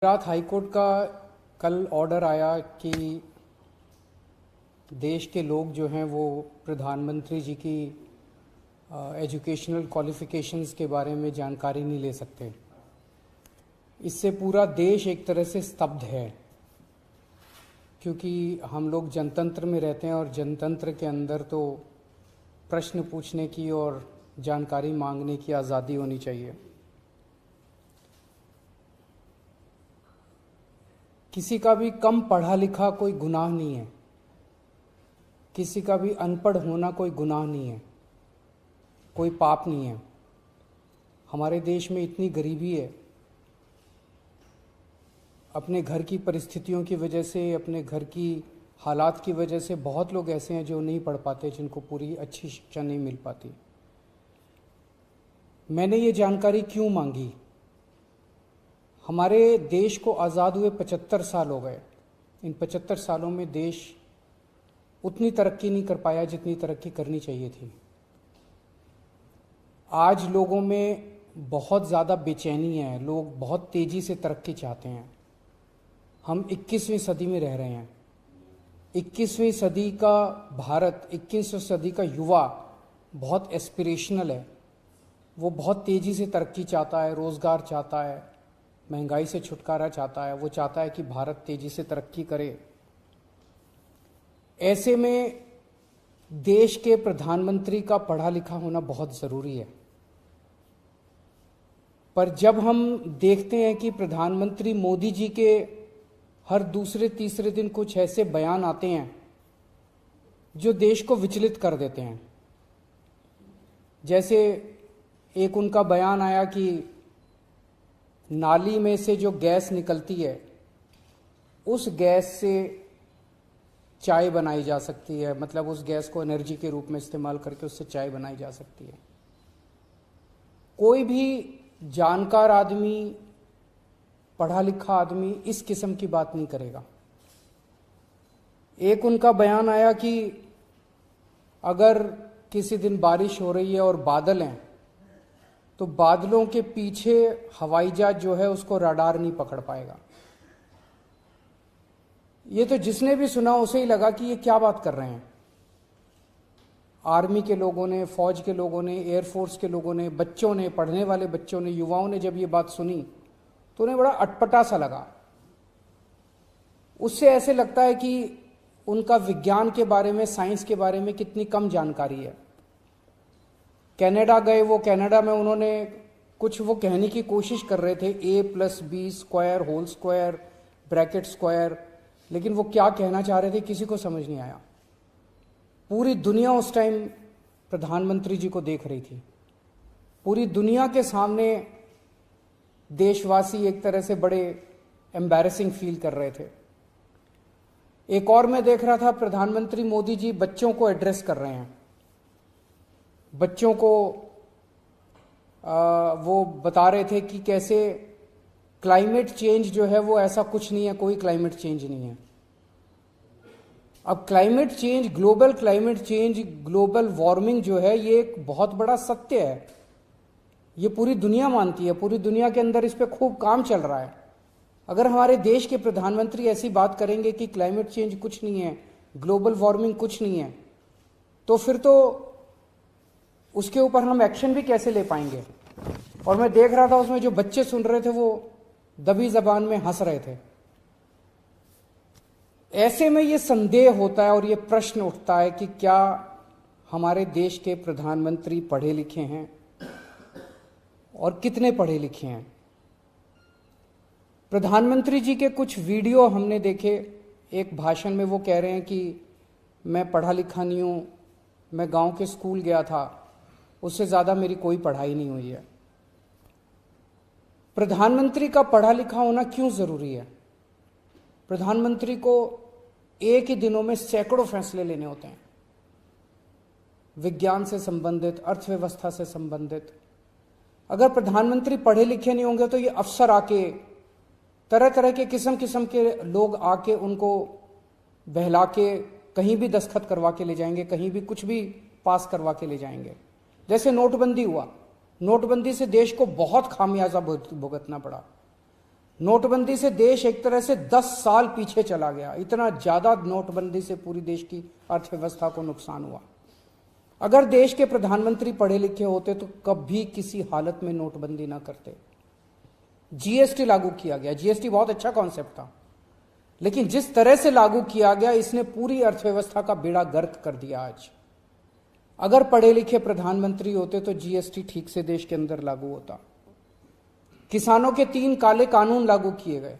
Gujarat high court का कल order आया कि देश के लोग जो हैं वो प्रधानमंत्री जी की एजुकेशनल क्वालिफ़िकेशंस के बारे में जानकारी नहीं ले सकते। इससे पूरा देश एक तरह से स्तब्ध है, क्योंकि हम लोग जनतंत्र में रहते हैं और जनतंत्र के अंदर तो प्रश्न पूछने की और जानकारी मांगने की आज़ादी होनी चाहिए। किसी का भी कम पढ़ा लिखा कोई गुनाह नहीं है, किसी का भी अनपढ़ होना कोई गुनाह नहीं है, कोई पाप नहीं है। हमारे देश में इतनी गरीबी है, अपने घर की परिस्थितियों की वजह से, अपने घर की हालात की वजह से बहुत लोग ऐसे हैं जो नहीं पढ़ पाते, जिनको पूरी अच्छी शिक्षा नहीं मिल पाती। मैंने ये जानकारी क्यों मांगी? हमारे देश को आज़ाद हुए 75 साल हो गए। इन 75 सालों में देश उतनी तरक्की नहीं कर पाया जितनी तरक्की करनी चाहिए थी। आज लोगों में बहुत ज़्यादा बेचैनी है, लोग बहुत तेज़ी से तरक्की चाहते हैं। हम 21वीं सदी में रह रहे हैं। 21वीं सदी का भारत, 21वीं सदी का युवा बहुत एस्पिरेशनल है। वो बहुत तेज़ी से तरक्की चाहता है, रोज़गार चाहता है, महंगाई से छुटकारा चाहता है। वो चाहता है कि भारत तेज़ी से तरक्की करे। ऐसे में देश के प्रधानमंत्री का पढ़ा लिखा होना बहुत ज़रूरी है। पर जब हम देखते हैं कि प्रधानमंत्री मोदी जी के हर दूसरे तीसरे दिन कुछ ऐसे बयान आते हैं जो देश को विचलित कर देते हैं। जैसे एक उनका बयान आया कि नाली में से जो गैस निकलती है, उस गैस से चाय बनाई जा सकती है, मतलब उस गैस को एनर्जी के रूप में इस्तेमाल करके उससे चाय बनाई जा सकती है। कोई भी जानकार आदमी, पढ़ा लिखा आदमी इस किस्म की बात नहीं करेगा। एक उनका बयान आया कि अगर किसी दिन बारिश हो रही है और बादल हैं, तो बादलों के पीछे हवाई जहाज जो है उसको रडार नहीं पकड़ पाएगा। ये तो जिसने भी सुना उसे ही लगा कि ये क्या बात कर रहे हैं। आर्मी के लोगों ने, फौज के लोगों ने, एयरफोर्स के लोगों ने, बच्चों ने, पढ़ने वाले बच्चों ने, युवाओं ने जब ये बात सुनी तो उन्हें बड़ा अटपटा सा लगा। उससे ऐसे लगता है कि उनका विज्ञान के बारे में, साइंस के बारे में कितनी कम जानकारी है। कनाडा गए, वो कनाडा में उन्होंने कुछ वो कहने की कोशिश कर रहे थे, a+b² whole square bracket square, लेकिन वो क्या कहना चाह रहे थे किसी को समझ नहीं आया। पूरी दुनिया उस टाइम प्रधानमंत्री जी को देख रही थी। पूरी दुनिया के सामने देशवासी एक तरह से बड़े एम्बैरेसिंग फील कर रहे थे। एक और मैं देख रहा था, प्रधानमंत्री मोदी जी बच्चों को एड्रेस कर रहे हैं। बच्चों को वो बता रहे थे कि कैसे क्लाइमेट चेंज जो है वो ऐसा कुछ नहीं है, कोई क्लाइमेट चेंज नहीं है। अब climate change, global climate change, global warming जो है, ये एक बहुत बड़ा सत्य है। ये पूरी दुनिया मानती है, पूरी दुनिया के अंदर इस पे खूब काम चल रहा है। अगर हमारे देश के प्रधानमंत्री ऐसी बात करेंगे कि क्लाइमेट चेंज कुछ नहीं है, ग्लोबल वार्मिंग कुछ नहीं है, तो फिर तो उसके ऊपर हम एक्शन भी कैसे ले पाएंगे। और मैं देख रहा था उसमें जो बच्चे सुन रहे थे वो दबी जबान में हंस रहे थे। ऐसे में ये संदेह होता है और ये प्रश्न उठता है कि क्या हमारे देश के प्रधानमंत्री पढ़े लिखे हैं और कितने पढ़े लिखे हैं। प्रधानमंत्री जी के कुछ वीडियो हमने देखे। एक भाषण में वो कह रहे हैं कि मैं पढ़ा लिखा नहीं हूं, मैं गांव के स्कूल गया था, उससे ज़्यादा मेरी कोई पढ़ाई नहीं हुई है। प्रधानमंत्री का पढ़ा लिखा होना क्यों ज़रूरी है? प्रधानमंत्री को एक ही दिनों में सैकड़ों फैसले लेने होते हैं, विज्ञान से संबंधित, अर्थव्यवस्था से संबंधित। अगर प्रधानमंत्री पढ़े लिखे नहीं होंगे तो ये अफसर आके, तरह तरह के किस्म किस्म के लोग आके उनको बहला के कहीं भी दस्तखत करवा के ले जाएंगे, कहीं भी कुछ भी पास करवा के ले जाएंगे। जैसे नोटबंदी हुआ, नोटबंदी से देश को बहुत खामियाजा भुगतना पड़ा। नोटबंदी से देश एक तरह से 10 साल पीछे चला गया। इतना ज्यादा नोटबंदी से पूरी देश की अर्थव्यवस्था को नुकसान हुआ। अगर देश के प्रधानमंत्री पढ़े लिखे होते तो कभी किसी हालत में नोटबंदी ना करते। जीएसटी लागू किया गया। जीएसटी बहुत अच्छा कॉन्सेप्ट था, लेकिन जिस तरह से लागू किया गया इसने पूरी अर्थव्यवस्था का बेड़ा गर्क कर दिया। आज अगर पढ़े लिखे प्रधानमंत्री होते तो जीएसटी ठीक से देश के अंदर लागू होता। किसानों के 3 काले कानून लागू किए गए।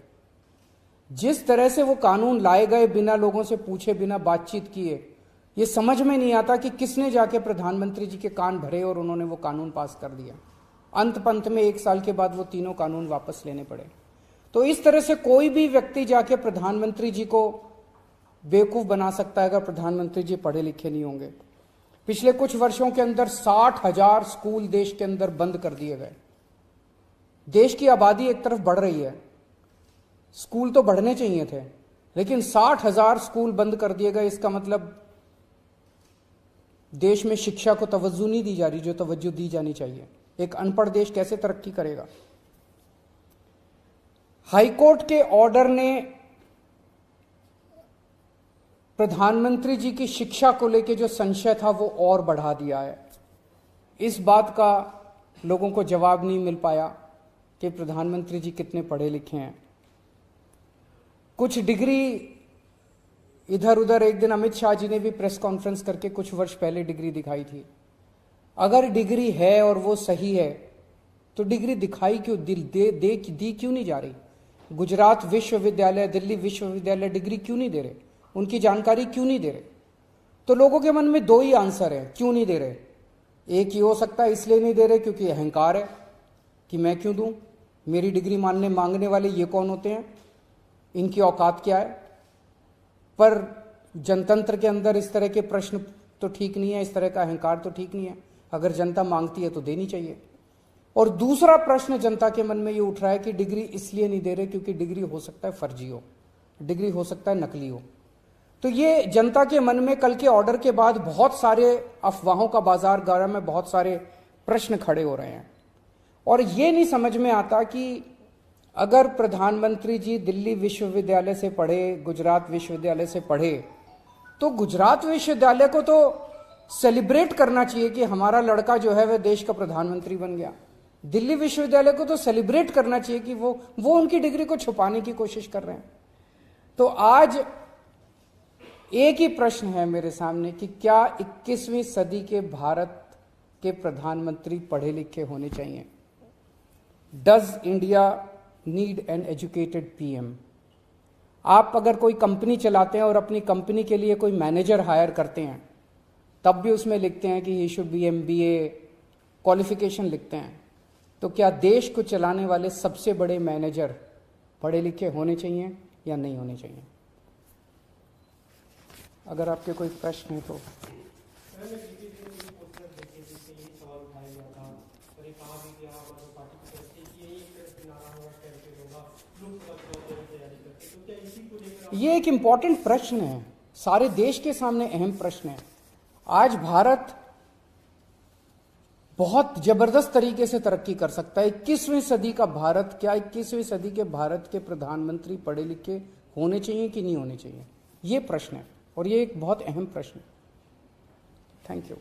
जिस तरह से वो कानून लाए गए बिना लोगों से पूछे, बिना बातचीत किए, ये समझ में नहीं आता कि किसने जाके प्रधानमंत्री जी के कान भरे और उन्होंने वो कानून पास कर दिया। अंत पंत में 1 साल के बाद वो तीनों कानून वापस लेने पड़े। तो इस तरह से कोई भी व्यक्ति जाके प्रधानमंत्री जी को बेवकूफ बना सकता है अगर प्रधानमंत्री जी पढ़े लिखे नहीं होंगे। पिछले कुछ वर्षों के अंदर 60,000 स्कूल देश के अंदर बंद कर दिए गए। देश की आबादी एक तरफ बढ़ रही है, स्कूल तो बढ़ने चाहिए थे, लेकिन 60,000 स्कूल बंद कर दिए गए। इसका मतलब देश में शिक्षा को तवज्जो नहीं दी जा रही जो तवज्जो दी जानी चाहिए। एक अनपढ़ देश कैसे तरक्की करेगा। हाईकोर्ट के ऑर्डर ने प्रधानमंत्री जी की शिक्षा को लेकर जो संशय था वो और बढ़ा दिया है। इस बात का लोगों को जवाब नहीं मिल पाया कि प्रधानमंत्री जी कितने पढ़े लिखे हैं। कुछ डिग्री इधर उधर, एक दिन अमित शाह जी ने भी प्रेस कॉन्फ्रेंस करके कुछ वर्ष पहले डिग्री दिखाई थी। अगर डिग्री है और वो सही है तो डिग्री दिखाई क्यों, दी क्यों नहीं जा रही। गुजरात विश्वविद्यालय, दिल्ली विश्वविद्यालय डिग्री क्यों नहीं दे रहे, उनकी जानकारी क्यों नहीं दे रहे। तो लोगों के मन में 2 ही आंसर है क्यों नहीं दे रहे। एक ही हो सकता है इसलिए नहीं दे रहे क्योंकि अहंकार है कि मैं क्यों दूं, मेरी डिग्री मांगने वाले ये कौन होते हैं, इनकी औकात क्या है। पर जनतंत्र के अंदर इस तरह के प्रश्न तो ठीक नहीं है, इस तरह का अहंकार तो ठीक नहीं है। अगर जनता मांगती है तो देनी चाहिए। और दूसरा प्रश्न जनता के मन में ये उठ रहा है कि डिग्री इसलिए नहीं दे रहे क्योंकि डिग्री हो सकता है फर्जी हो, डिग्री हो सकता है नकली हो। तो ये जनता के मन में कल के ऑर्डर के बाद बहुत सारे अफवाहों का बाजार गर्म है, बहुत सारे प्रश्न खड़े हो रहे हैं। और ये नहीं समझ में आता कि अगर प्रधानमंत्री जी दिल्ली विश्वविद्यालय से पढ़े, गुजरात विश्वविद्यालय से पढ़े, तो गुजरात विश्वविद्यालय को तो सेलिब्रेट करना चाहिए कि हमारा लड़का जो है वह देश का प्रधानमंत्री बन गया। दिल्ली विश्वविद्यालय को तो सेलिब्रेट करना चाहिए कि वो उनकी डिग्री को छुपाने की कोशिश कर रहे हैं। तो आज एक ही प्रश्न है मेरे सामने कि क्या 21वीं सदी के भारत के प्रधानमंत्री पढ़े लिखे होने चाहिए। Does India need an educated PM. आप अगर कोई कंपनी चलाते हैं और अपनी कंपनी के लिए कोई मैनेजर हायर करते हैं तब भी उसमें लिखते हैं कि he should be MBA qualification लिखते हैं। तो क्या देश को चलाने वाले सबसे बड़े मैनेजर पढ़े लिखे होने चाहिए या नहीं होने चाहिए। अगर आपके कोई प्रश्न है तो। ये एक इंपॉर्टेंट प्रश्न है, सारे देश के सामने अहम प्रश्न है। आज भारत बहुत जबरदस्त तरीके से तरक्की कर सकता है। 21वीं सदी का भारत, क्या 21वीं सदी के भारत के प्रधानमंत्री पढ़े लिखे होने चाहिए कि नहीं होने चाहिए, ये प्रश्न है और ये एक बहुत अहम प्रश्न है। Thank you.